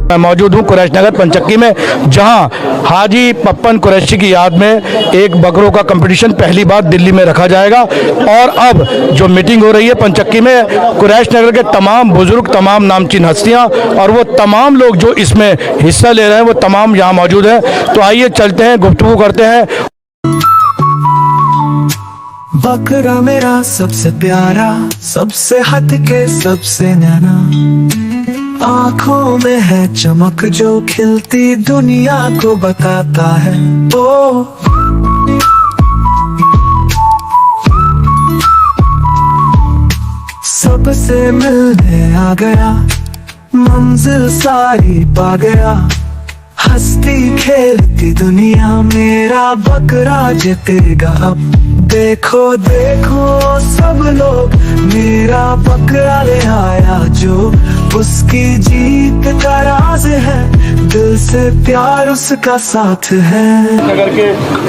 मैं मौजूद हूँ कुरैश नगर पंचक्की में, जहां हाजी पप्पन कुरैशी की याद में एक बकरों का कंपटीशन पहली बार दिल्ली में रखा जाएगा। और अब जो मीटिंग हो रही है पंचक्की में, कुरैश नगर के तमाम बुजुर्ग, तमाम नामचीन हस्तियां और वो तमाम लोग जो इसमें हिस्सा ले रहे हैं वो तमाम यहाँ मौजूद हैं। तो आइए चलते हैं, गुफ्तगू करते हैं। बकरा मेरा सबसे प्यारा, सबसे हटके, सबसे नैना, आँखों में है चमक जो खिलती दुनिया को बताता है। ओ सबसे मिलने आ गया, मंजिल सारी पा गया, हंसती खेलती दुनिया मेरा बकरा जीतेगा अब। देखो देखो सब लोग, मेरा बकरा ले आया जो उसकी जीत का राज है, दिल से प्यार उसका साथ है। नगर के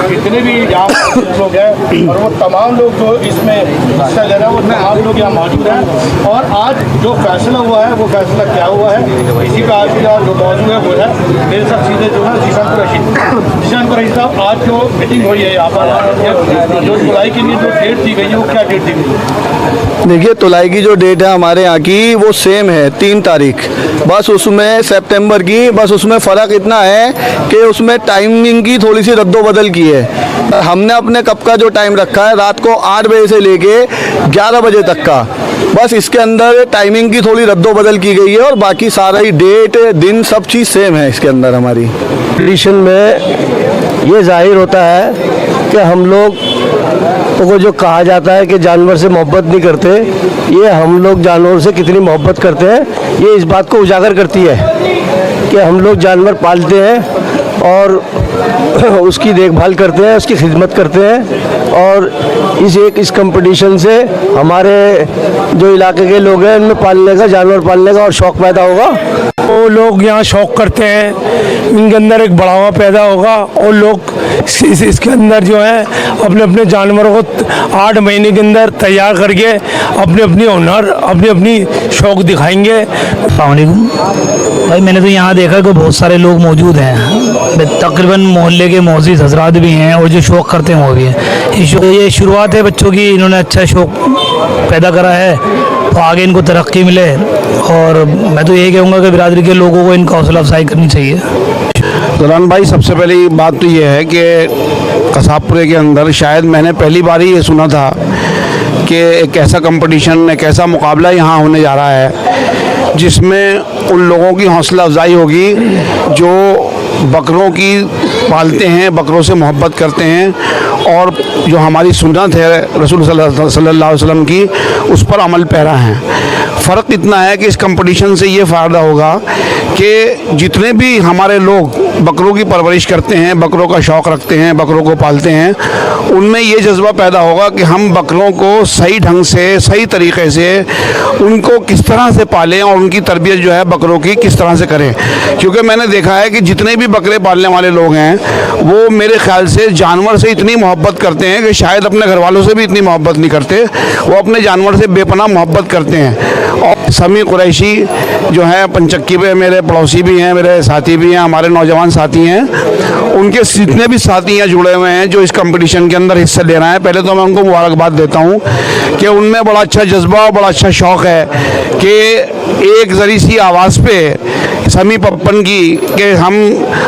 जितने भी यहाँ लोग हैं और वो तमाम लोग जो इसमें हिस्सा ले रहे हैं वो तमाम लोग यहाँ मौजूद हैं। और आज जो फैसला हुआ है वो फैसला क्या हुआ है, इसी का आज जो मौजूद है वो है मेरे साथ सीधे जो है जीशान कुरैशी साहब। आज जो मीटिंग हुई है यहाँ पर, जो तुलाई के लिए जो डेट दी गई है वो क्या डेट दी गई है? देखिए, तुलाई की जो डेट है हमारे यहाँ की वो सेम है 3 तारीख, बस उसमें सितंबर की, बस उसमें फ़र्क इतना है कि उसमें टाइमिंग की थोड़ी सी रद्दोबदल की है। हमने अपने कप का जो टाइम रखा है रात को 8 बजे से लेके 11 बजे तक का, बस इसके अंदर टाइमिंग की थोड़ी रद्दोबदल की गई है और बाकी सारा ही डेट दिन सब चीज़ सेम है इसके अंदर हमारी। कंपटीशन में ये जाहिर होता है कि हम लोग को जो कहा जाता है कि जानवर से मोहब्बत नहीं करते, ये हम लोग जानवर से कितनी मोहब्बत करते हैं, ये इस बात को उजागर करती है कि हम लोग जानवर पालते हैं और उसकी देखभाल करते हैं, उसकी खिदमत करते हैं। और इस कंपटीशन से हमारे जो इलाके के लोग हैं इनमें पालने का, जानवर पालने का और शौक़ पैदा होगा। वो लोग यहाँ शौक़ करते हैं, इनके अंदर एक बढ़ावा पैदा होगा और लोग इसके अंदर जो है अपने अपने जानवरों को 8 महीने के अंदर तैयार करके अपनी अपनी हुनर, अपनी अपनी शौक़ दिखाएंगे। अस्सलामुअलैकुम भाई, मैंने तो यहाँ देखा कि बहुत सारे लोग मौजूद हैं, तकरीबन मोहल्ले के मोअज़्ज़िज़ हज़रात भी हैं और जो शौक़ करते हैं वो भी हैं। ये शुरुआत है बच्चों की, इन्होंने अच्छा शौक़ पैदा करा है तो आगे इनको तरक्की मिले। और मैं तो यही कहूँगा कि बिरादरी के लोगों को इनका हौसला अफजाई करनी चाहिए। दुरान भाई, सबसे पहली बात तो ये है कि कसाबपुरे के अंदर शायद मैंने पहली बार ही ये सुना था कि एक ऐसा कंपटीशन, एक ऐसा मुकाबला यहाँ होने जा रहा है जिसमें उन लोगों की हौसला अफजाई होगी जो बकरों की पालते हैं, बकरों से मोहब्बत करते हैं और जो हमारी सुन्नत है रसूल सल्लल्लाहु अलैहि वसल्लम की, उस पर अमल पैरा हैं। फ़र्क इतना है कि इस कंपटीशन से ये फ़ायदा होगा कि जितने भी हमारे लोग बकरों की परवरिश करते हैं, बकरों का शौक़ रखते हैं, बकरों को पालते हैं, उनमें ये जज्बा पैदा होगा कि हम बकरों को सही ढंग से, सही तरीक़े से उनको किस तरह से पालें और उनकी तरबियत जो है बकरों की किस तरह से करें। क्योंकि मैंने देखा है कि जितने भी बकरे पालने वाले लोग हैं वो मेरे ख़्याल से जानवर से इतनी मोहब्बत करते हैं कि शायद अपने घर वालों से भी इतनी मोहब्बत नहीं करते, वो अपने जानवर से बेपनाह मोहब्बत करते हैं। और समी कुरैशी जो है पंचक्की पे मेरे पड़ोसी भी हैं, मेरे साथी भी हैं, हमारे नौजवान साथी हैं, उनके जितने भी साथी हैं जुड़े हुए हैं जो इस कंपटीशन के अंदर हिस्सा ले रहे हैं, पहले तो मैं उनको मुबारकबाद देता हूँ कि उनमें बड़ा अच्छा जज्बा और बड़ा अच्छा शौक़ है कि एक ज़री सी आवाज़ पे समी पप्पन की कि हम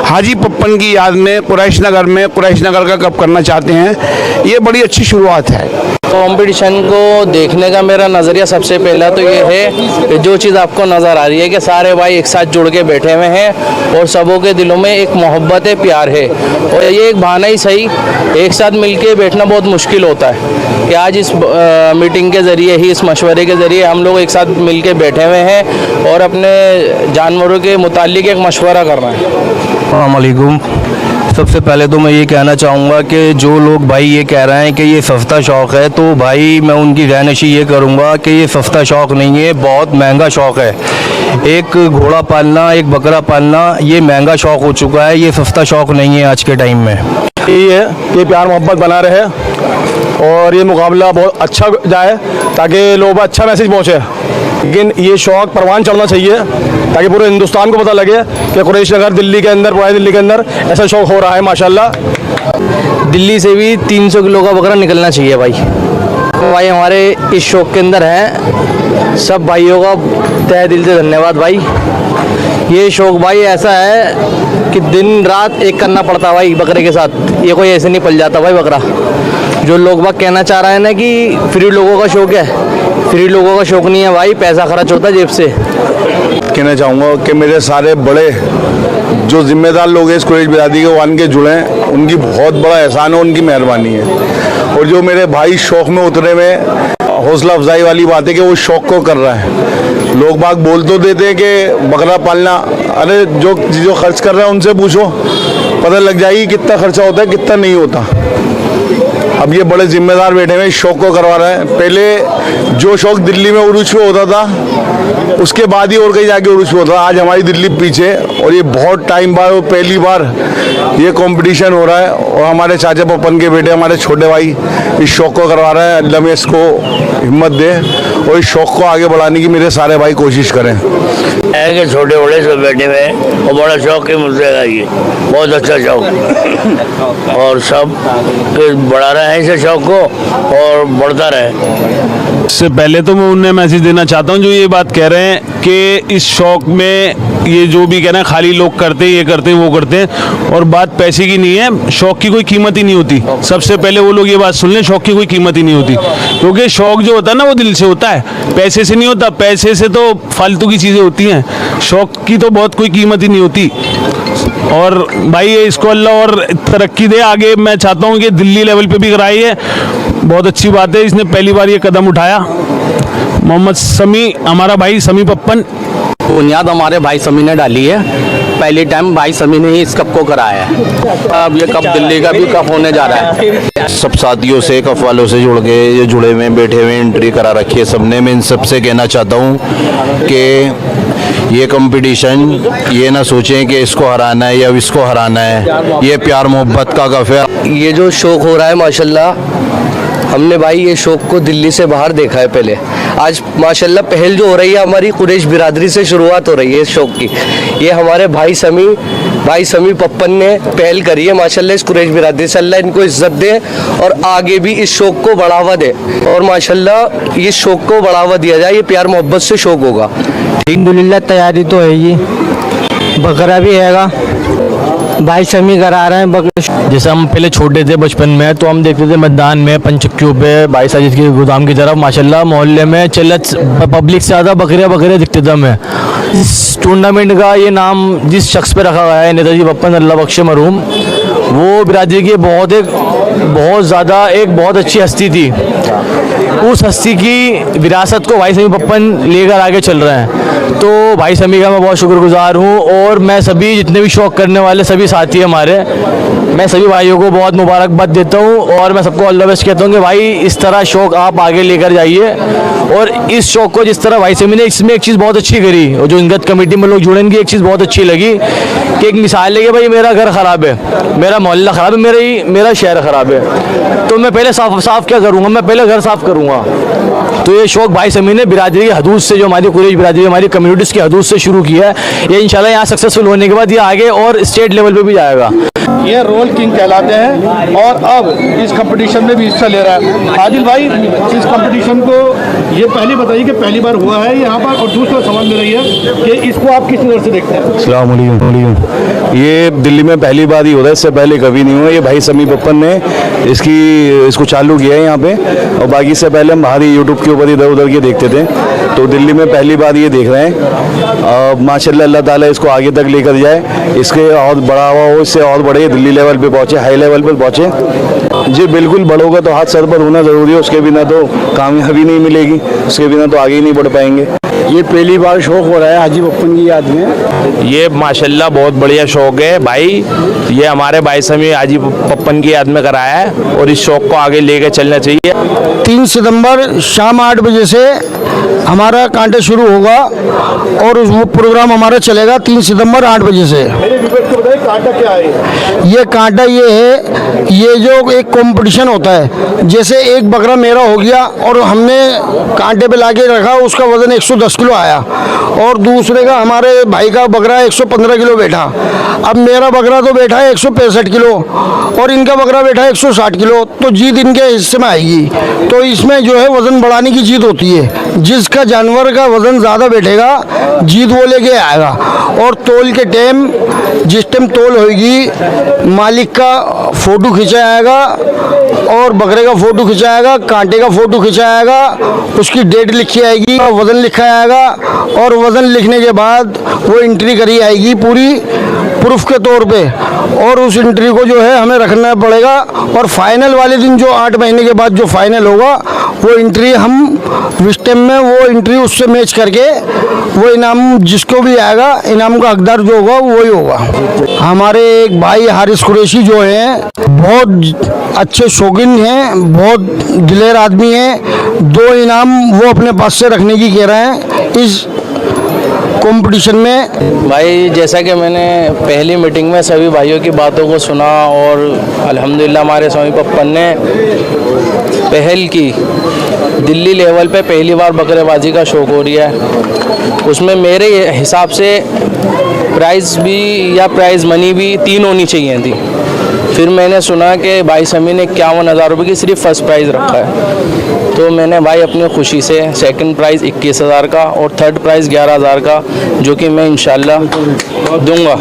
हाजी पप्पन की याद में कुरैश नगर का कप करना चाहते हैं। ये बड़ी अच्छी शुरुआत है। कंपटीशन को देखने का मेरा नज़रिया सबसे पहला तो ये है कि जो चीज़ आपको नज़र आ रही है कि सारे भाई एक साथ जुड़ के बैठे हुए हैं और सबों के दिलों में एक मोहब्बत है, प्यार है। और ये एक बहाना ही सही, एक साथ मिलके बैठना बहुत मुश्किल होता है कि आज इस मीटिंग के ज़रिए ही, इस मशवरे के ज़रिए हम लोग एक साथ मिल के बैठे हुए हैं और अपने जानवरों के मुतालिक एक मशवरा कर रहे हैं। अस्सलाम वालेकुम। सबसे पहले तो मैं ये कहना चाहूँगा कि जो लोग भाई ये कह रहे हैं कि ये सस्ता शौक़ है, तो भाई मैं उनकी रहनशी ये करूँगा कि ये सस्ता शौक़ नहीं है, बहुत महंगा शौक़ है। एक घोड़ा पालना, एक बकरा पालना, ये महंगा शौक़ हो चुका है, ये सस्ता शौक़ नहीं है आज के टाइम में। यही है कि प्यार मोहब्बत बना रहे और ये मुकाबला बहुत अच्छा जाए ताकि लोगों पर अच्छा मैसेज पहुँचे। लेकिन ये शौक परवान चढ़ना चाहिए ताकि पूरे हिंदुस्तान को पता लगे कि कुरैश नगर दिल्ली के अंदर, पुरानी दिल्ली के अंदर ऐसा शौक हो रहा है माशाल्लाह। दिल्ली से भी 300 किलो का बकरा निकलना चाहिए भाई। भाई हमारे इस शौक के अंदर है, सब भाइयों का तहे दिल से धन्यवाद भाई। ये शौक भाई ऐसा है कि दिन रात एक करना पड़ता है भाई बकरे के साथ, ये कोई ऐसे नहीं पल जाता भाई बकरा। जो लोग बाग कहना चाह रहे हैं ना कि फ्री लोगों का शौक है, फ्री लोगों का शौक नहीं है भाई, पैसा खर्च होता है जेब से। कहना चाहूँगा कि मेरे सारे बड़े जो जिम्मेदार लोग हैं इस कुरैश बिरादरी के वान के जुड़े हैं, उनकी बहुत बड़ा एहसान है, उनकी मेहरबानी है। और जो मेरे भाई शौक़ में उतरे में हौसला अफजाई वाली बात है कि वो शौक़ को कर रहा है। लोग बाग बोल तो देते हैं कि बकरा पालना, अरे जो खर्च कर रहे हैं उनसे पूछो, पता लग जाएगी कितना खर्चा होता है कितना नहीं होता। अब ये बड़े जिम्मेदार बैठे हुए इस शौक़ को करवा रहे हैं। पहले जो शौक़ दिल्ली में उरूज पे होता था, उसके बाद ही और कहीं जाके उरूज पे होता था। आज हमारी दिल्ली पीछे, और ये बहुत टाइम बाद पहली बार ये कंपटीशन हो रहा है। और हमारे चाचा पप्पन के बेटे, हमारे छोटे भाई इस शौक़ को करवा रहे हैं। अल्लाह में इसको हिम्मत दे और इस शौक़ को आगे बढ़ाने की मेरे सारे भाई कोशिश करें। कि छोटे बड़े सब बैठे हुए हैं और बड़ा शौक है मुझसे, ये बहुत अच्छा शौक, और सब बढ़ा रहे हैं इस शौक को और बढ़ता रहे। इससे पहले तो मैं उन्हें मैसेज देना चाहता हूं जो ये बात कह रहे हैं कि इस शौक में ये जो भी कह रहे हैं खाली लोग करते हैं, ये करते हैं, वो करते हैं, और बात पैसे की नहीं है। शौक की कोई कीमत ही नहीं होती। सबसे पहले वो लोग ये बात सुन लें, शौक की कोई कीमत ही नहीं होती, क्योंकि शौक जो होता है ना वो दिल से होता है, पैसे से नहीं होता। पैसे से तो फालतू की चीज़ें होती हैं, शौक की तो बहुत कोई कीमत ही नहीं होती। और भाई ये इसको अल्लाह और तरक्की दे आगे। मैं चाहता हूँ कि दिल्ली लेवल पे भी कराई है, बहुत अच्छी बात है। इसने पहली बार ये कदम उठाया। मोहम्मद समी, हमारा भाई समी पप्पन, बुनियाद हमारे भाई समी ने डाली है। पहली टाइम भाई समी ने ही इस कप को कराया है। अब ये कप दिल्ली का भी कप होने जा रहा है। सब साथियों से, कप वालों से जुड़ के ये जुड़े हुए बैठे हुए एंट्री करा रखी है सबने। मैं इन सबसे कहना चाहता हूँ कि ये कंपटीशन ये ना सोचें कि इसको हराना है या इसको हराना है, ये प्यार मोहब्बत का कप है। ये जो शौक हो रहा है माशाल्लाह, हमने भाई ये शौक को दिल्ली से बाहर देखा है पहले। आज माशाल्लाह पहल जो हो रही है हमारी कुरैश बिरादरी से शुरुआत हो रही है इस शौक की। ये हमारे भाई समी पप्पन ने पहल करी है माशाल्लाह इस कुरैश बिरादरी से। अल्लाह इनको इज्जत दे और आगे भी इस शौक को बढ़ावा दे, और माशाल्लाह इस शौक को बढ़ावा दिया जाए। ये प्यार मोहब्बत से शौक होगा। अल्हम्दुलिल्लाह तैयारी तो है ही, बकरा भी हैगा, भाई समी करा रहे हैं बकरा। जैसे हम पहले छोटे थे बचपन में तो हम देखते थे मैदान में पंचक्कियों पे भाई साजिद के गोदाम की तरफ माशाल्लाह मोहल्ले में चलत पब्लिक से ज़्यादा बकरे दिखते थे हमें। इस टूर्नामेंट का ये नाम जिस शख्स पे रखा गया है, नेताजी पप्पन अल्लाह बख्शे मरहूम, वो बिरादरी की बहुत ज़्यादा एक बहुत अच्छी हस्ती थी। उस हस्ती की विरासत को भाई समी पप्पन लेकर आगे चल रहे हैं। तो भाई समी का मैं बहुत शुक्रगुजार हूँ, और मैं सभी जितने भी शौक़ करने वाले सभी साथी हमारे, मैं सभी भाइयों को बहुत मुबारकबाद देता हूँ। और मैं सबको ऑल द बेस्ट कहता हूँ कि भाई इस तरह शौक़ आप आगे लेकर जाइए। और इस शौक़ को जिस तरह भाई समी ने, इसमें एक चीज़ बहुत अच्छी करी, और जो इंगत कमेटी में लोग जुड़ेंगे, एक चीज़ बहुत अच्छी लगी कि एक मिसाल है कि भाई मेरा घर ख़राब है, मेरा मोहल्ला ख़राब है, मेरा शहर ख़राब है, तो मैं पहले साफ क्या करूँगा, मैं पहले घर साफ़ करूँगा। तो ये शौक़ भाई समी ने बिरादरी की हदूद से, जो हमारी कुरैश बिरादरी हमारी कम्युनिटीज़ की हदूद से शुरू किया है। ये इंशाल्लाह यहाँ सक्सेसफुल होने के बाद ये आगे और स्टेट लेवल पे भी जाएगा। ये रोल किंग कहलाते हैं और अब इस कंपटीशन में भी हिस्सा ले रहा है। आदिल भाई, इस कंपटीशन को ये पहले बताइए कि पहली बार हुआ है यहाँ पर, और दूसरा सवाल मेरा ये है कि इसको आप किस नज़र से देखते हैं? अस्सलाम वालेकुम। ये दिल्ली में पहली बार ही हो रहा है, इससे पहले कभी नहीं हुआ। ये भाई समी पप्पन ने इसको चालू किया है यहाँ पे, और बाकी से पहले हम बाहर यूट्यूब के ऊपर इधर उधर के देखते थे, तो दिल्ली में पहली बार ये देख रहे हैं। माशाल्लाह अल्लाह ताला इसको आगे तक लेकर जाए, इसके और बढ़ावा हो, इससे और बढ़े, दिल्ली लेवल पे पहुँचे, हाई लेवल पे पहुँचे। जी बिल्कुल, बड़ों का तो हाथ सर पर होना ज़रूरी है, उसके बिना तो कामयाबी नहीं मिलेगी, उसके बिना तो आगे ही नहीं बढ़ पाएंगे। ये पहली बार शौक हो रहा है हाजी पप्पन की याद में। ये माशाल्लाह बहुत बढ़िया शौक है भाई, ये हमारे भाई समी हाजी पप्पन की याद में कराया है, और इस शौक को आगे लेकर चलना चाहिए। 3 सितंबर शाम 8 बजे से हमारा कांटे शुरू होगा, और वो प्रोग्राम हमारा चलेगा 3 सितंबर 8 बजे से। मेरे व्यूअर्स को बताइए कांटा क्या है? ये कांटा ये है, ये जो एक कंपटीशन होता है, जैसे एक बकरा मेरा हो गया और हमने कांटे पे लाके रखा, उसका वजन 110 किलो आया और दूसरे का हमारे भाई का बकरा 115 किलो बैठा। अब मेरा बकरा तो बैठा है 165 किलो और इनका बकरा बैठा है 160 किलो, तो जीत इनके हिस्से में आएगी। तो इसमें जो है वजन बढ़ाने की जीत होती है, जिसका जानवर का वजन ज़्यादा बैठेगा जीत वो लेके आएगा। और तोल के टाइम जिस टाइम तोल होगी, मालिक का फ़ोटो खिंचाएगा और बकरे का फ़ोटो खिंचाएगा, कांटे का फ़ोटो खिंचाएगा, उसकी डेट लिखी आएगी, वज़न लिखा आएगा और वज़न लिखने के बाद वो एंट्री करी आएगी पूरी प्रूफ के तौर पे, और उस एंट्री को जो है हमें रखना पड़ेगा। और फाइनल वाले दिन जो 8 महीने के बाद जो फाइनल होगा, वो एंट्री हम विस्टम में वो एंट्री उससे मैच करके वो इनाम जिसको भी आएगा, इनाम का हकदार जो होगा वही होगा। हमारे एक भाई हारिस कुरैशी जो हैं, बहुत अच्छे शौकीन हैं, बहुत दिलेर आदमी हैं। 2 इनाम वो अपने पास से रखने की कह रहे हैं इस कंपटीशन में। भाई जैसा कि मैंने पहली मीटिंग में सभी भाइयों की बातों को सुना और अल्हम्दुलिल्लाह हमारे स्वामी पप्पन ने पहल की, दिल्ली लेवल पे पहली बार बकरेबाजी का शौक हो रहा है। उसमें मेरे हिसाब से प्राइज़ भी या प्राइज़ मनी भी 3 होनी चाहिए थी। फिर मैंने सुना कि भाई समी ने 51,000 रुपये की सिर्फ फर्स्ट प्राइज़ रखा है, तो मैंने भाई अपनी खुशी से सेकंड प्राइज़ 21,000 का और थर्ड प्राइज़ 11,000 का, जो कि मैं इंशाल्लाह दूंगा।